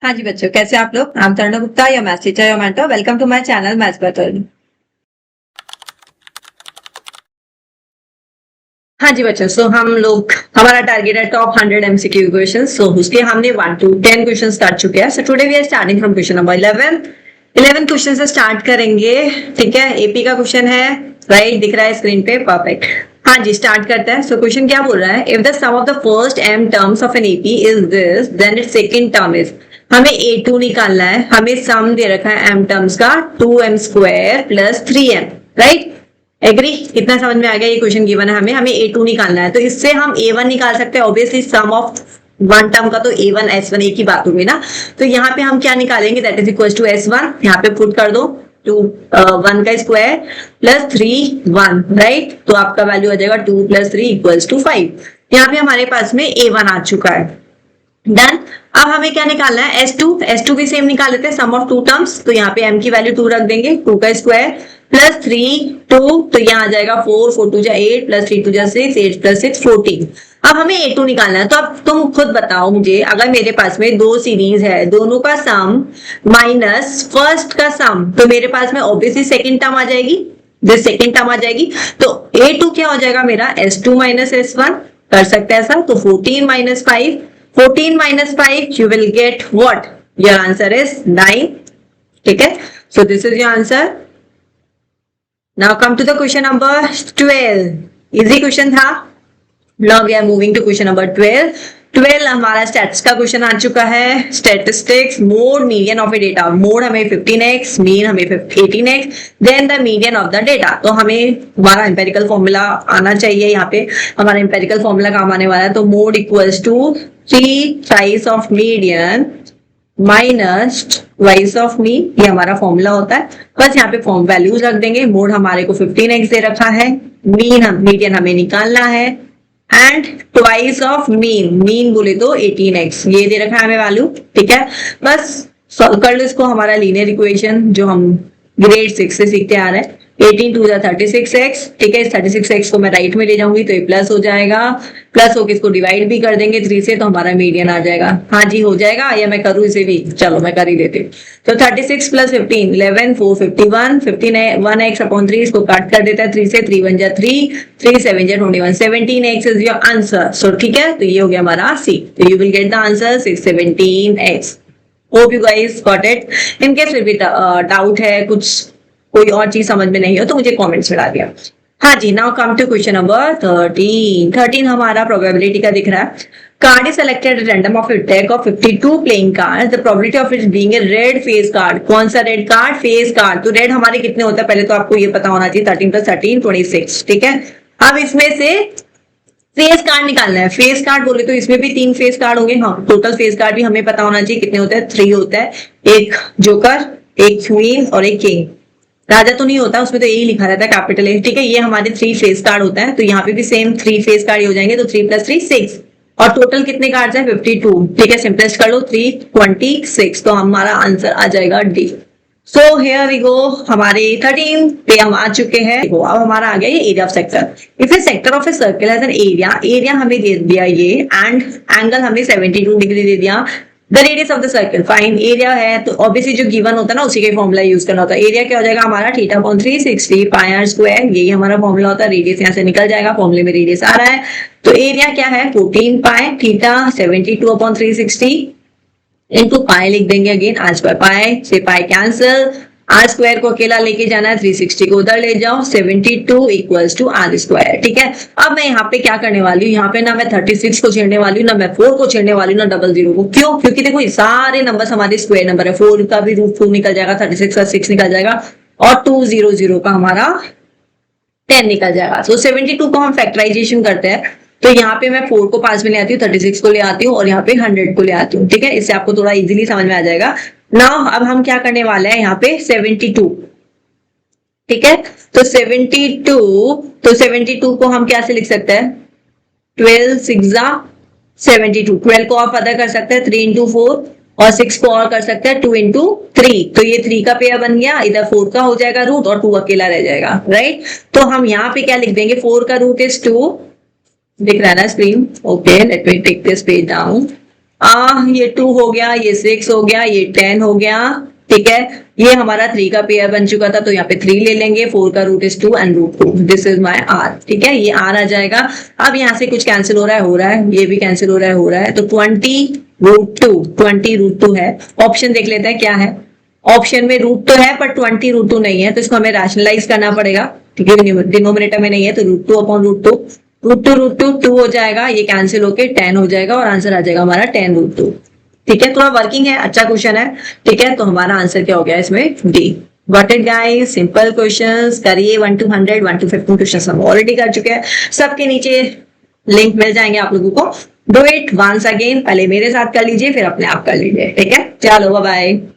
हाँ जी बच्चों, कैसे आप लोग? I'm Tarun Gupta, your maths teacher, your mentor. Welcome to my channel maths by Tarun. हाँ जी बच्चों, हम लोग हमारा टारगेट है टॉप 100 एमसीक्यू क्वेश्चंस। उसके हमने 1 to 10 क्वेश्चंस कर चुके हैं। So today we are starting from question number 11 question से स्टार्ट करेंगे। ठीक है, एपी का क्वेश्चन है, राइट? दिख रहा है स्क्रीन पे, परफेक्ट। हाँ जी, स्टार्ट करते हैं। सो क्वेश्चन क्या बोल रहा है? If the sum of the first m terms of an AP is this, then its second term is. हमें a2 निकालना है। हमें सम दे रखा है m टर्म्स का 2m square plus 3m, right? Agree? कितना समझ में आ गया? ये क्वेश्चन गिवन है, हमें a2 निकालना है। तो इससे हम a1 निकाल सकते हैं। Obviously sum of one term का तो a1 s1 एक ही बात होगी ना। तो यहाँ पे हम क्या निकालेंगे? That is equal to s1। यहाँ पे पुट कर दो 1 का स्क्वायर प्लस 3 1, राइट? तो आपका वैल्यू आ जाएगा 2 + 3 = 5। यहाँ पे हमारे पास में a1 आ चुका है। डन। अब हमें क्या निकालना है? S2 भी सेम निकाल लेते हैं, सम ऑफ 2 टर्म्स। तो यहाँ पे m की वैल्यू 2 रख देंगे, 2 का स्क्वायर प्लस 3 2, तो यहाँ आ जाएगा 4 4 2 8 प्लस 3 2 6 8 प्लस 6 14। अब हमें a2 निकालना है। तो अब तुम खुद बताओ मुझे, अगर मेरे पास में दो सीरीज है, दोनों का सम माइनस फर्स्ट का सम, तो मेरे पास में ऑब्वियसली सेकेंड टर्म आ जाएगी। सेकेंड टर्म आ जाएगी तो a2 क्या हो जाएगा मेरा? S2 minus S1। कर सकते हैं ऐसा। तो 14 - 5, 14 - 5 you will get what? Your answer is 9. ठीक है, so this is your answer. Now come to the question number 12. Easy question था। Now we are moving to question number 12. 12 हमारा स्टैट्स का क्वेश्चन आ चुका है। Statistics, mode median of a data. Mode हमें 15x, mean हमें 18x, then the median of the data. तो हमें हमारा एम्पेरिकल फॉर्मूला आना चाहिए। यहाँ पे हमारा एम्पेरिकल फॉर्मूला काम आने वाला है। तो mode equals to 3 times of median minus twice of mean, ये हमारा फॉर्मूला होता है। बस यहाँ पे फॉर्म वैल्यूज रख देंगे। मोड हमारे को 15x दे रखा है, मीडियन हमें निकालना है, एंड ट्वाइस ऑफ मीन बोले तो 18x, ये दे रखा है हमें वैल्यू। ठीक है, बस सॉल्व कर लो इसको। हमारा लीनियर इक्वेशन जो हम ग्रेड 6 से सीखते आ रहे हैं, 18 2 36x। ठीक है, 36x को मैं राइट में ले जाऊंगी तो ये प्लस हो जाएगा, प्लस होकर इसको डिवाइड भी कर देंगे 3 से, तो हमारा मीडियन आ जाएगा। हाँ जी, हो जाएगा, या मैं करूँ इसे भी? चलो मैं कर ही देती हूँ। तो 36 + 15 11 4 51 1x अपॉन 3, इसको काट कर देता है 3 से, 3 1 जा 3 3 7 जा 21, 17x इज योर आंसर। सो ठीक है, तो ये हो गया हमारा सी। तो you will get the answer 17x। Hope you guys got it. In case फिर भी डाउट है, कुछ कोई और चीज समझ में नहीं हो तो मुझे कमेंट्स में डाल दिया। हाँ जी, now come to question number 13 हमारा प्रोबेबिलिटी का दिख रहा है। Card is selected at random of deck of 52 playing cards, the probability of it being a red face card. कौन सा रेड कार्ड? Face card. तो रेड हमारे कितने होता है पहले तो आपको ये पता होना चाहिए, 13 + 13 26। ठीक है, अब इसमें से फेस कार्ड निकालना है। फेस कार्ड बोले तो इसमें भी 3 फेस कार्ड होंगे। हाँ, टोटल फेस कार्ड भी हमें पता होना चाहिए कितने होते हैं। 3 होता है, एक जोकर, एक क्वीन और एक किंग। राजा तो नहीं होता, उसमें तो यही लिखा रहता है कैपिटल ए। ठीक है, ये हमारे 3 फेस कार्ड होता है। तो यहाँ पे भी सेम 3 फेस कार्ड हो जाएंगे। तो 3 + 3 6, और टोटल कितने कार्ड्स है? 52। ठीक है, सिंपलेस्ट कर लो, 326। तो हमारा आंसर आ जाएगा D. So here we go, हमारे 13 पे हम आ चुके हैं। अब हमारा आ गया ये area of sector. If A sector of a circle has an area हमें दे दिया ये, एंड एंगल हमें 72 डिग्री दे दिया। The radius of the circle fine. Area है तो ऑब्वियसली जो गिवन होता है ना, उसी का फॉर्मूला यूज करना होता है। एरिया क्या हो जाएगा हमारा? θ/360 πr², यही हमारा फॉर्मूला होता है। रेडियस यहाँ से निकल जाएगा, फॉर्मूले में रेडियस आ रहा है। तो एरिया क्या है? 14 पाई, थीटा 72/360 इनटू पाई लिख देंगे। अगेन r² पाई से पाई कैंसिल, r² को अकेला लेके जाना है, 360 को उधर ले जाओ, 72 = r²। ठीक है, अब मैं यहाँ पे क्या करने वाली हूँ? यहाँ पे ना मैं 36 को छेड़ने वाली हूँ, ना मैं 4 को छेड़ने वाली हूँ, ना 00 को। क्यों? क्योंकि देखो सारे नंबर हमारे स्क्वायर नंबर है। 4 का भी √2 निकल जाएगा, 36 का 6 निकल जाएगा, और 200 का हमारा 10 निकल जाएगा। तो 72 को हम फैक्टराइजेशन करते हैं। तो यहाँ पे मैं 4 को 5 में ले आती हूँ, 36 को ले आती हूँ, और यहाँ पे 100 को ले आती हूँ। ठीक है, इससे आपको थोड़ा इजीली समझ में आ जाएगा। नाउ अब हम क्या करने वाले हैं यहाँ पे? 72। ठीक है, तो 72 को हम क्या से लिख सकते हैं? 12 6 72। 12 को आप पता कर सकते हैं 3 × 4, और 6 को और कर सकते हैं 2 × 3। तो ये 3 का पेयर बन गया, इधर 4 का हो जाएगा रूट, और 2 अकेला रह जाएगा, राइट? तो हम यहाँ पे क्या लिख देंगे? 4 का रूट इज 2। दिख रहा है ना screen? Okay, let me take this page down. ये 2 हो गया, ये 6 हो गया, ये 10 हो गया, ठीक है। ये हमारा 3 का पेयर बन चुका था, तो यहाँ पे 3 ले लेंगे, 4 का root is 2 and root 2, this is my R, ठीक है। ये आर आ जाएगा। अब यहाँ से कुछ कैंसिल हो रहा है, ये भी कैंसिल हो रहा है, तो 20 रूट 2, 20 रूट 2 है। ऑप्शन देख लेते हैं क्या है। ऑप्शन में रूट तो है पर 20 रूट 2 नहीं है, तो इसको हमें रैशनलाइज करना पड़ेगा, ठीक है। डिनोमिनेटर में नहीं है, तो root 2 upon root 2, root two 2 हो जाएगा, ये कैंसिल होके 10 हो जाएगा और आंसर आ जाएगा हमारा 10 रूट 2, ठीक है। थोड़ा वर्किंग है, अच्छा क्वेश्चन है, ठीक है। तो हमारा आंसर क्या हो गया इसमें, D. Got it guys, simple questions करिए। 1 to 100, 1 to 15 क्वेश्चंस हम ऑलरेडी कर चुके हैं, सबके नीचे लिंक मिल जाएंगे आप लोगों को। डू इट वंस अगेन, पहले मेरे साथ कर लीजिए, फिर अपने आप कर लीजिए, ठीक है। चलो बाय बाय।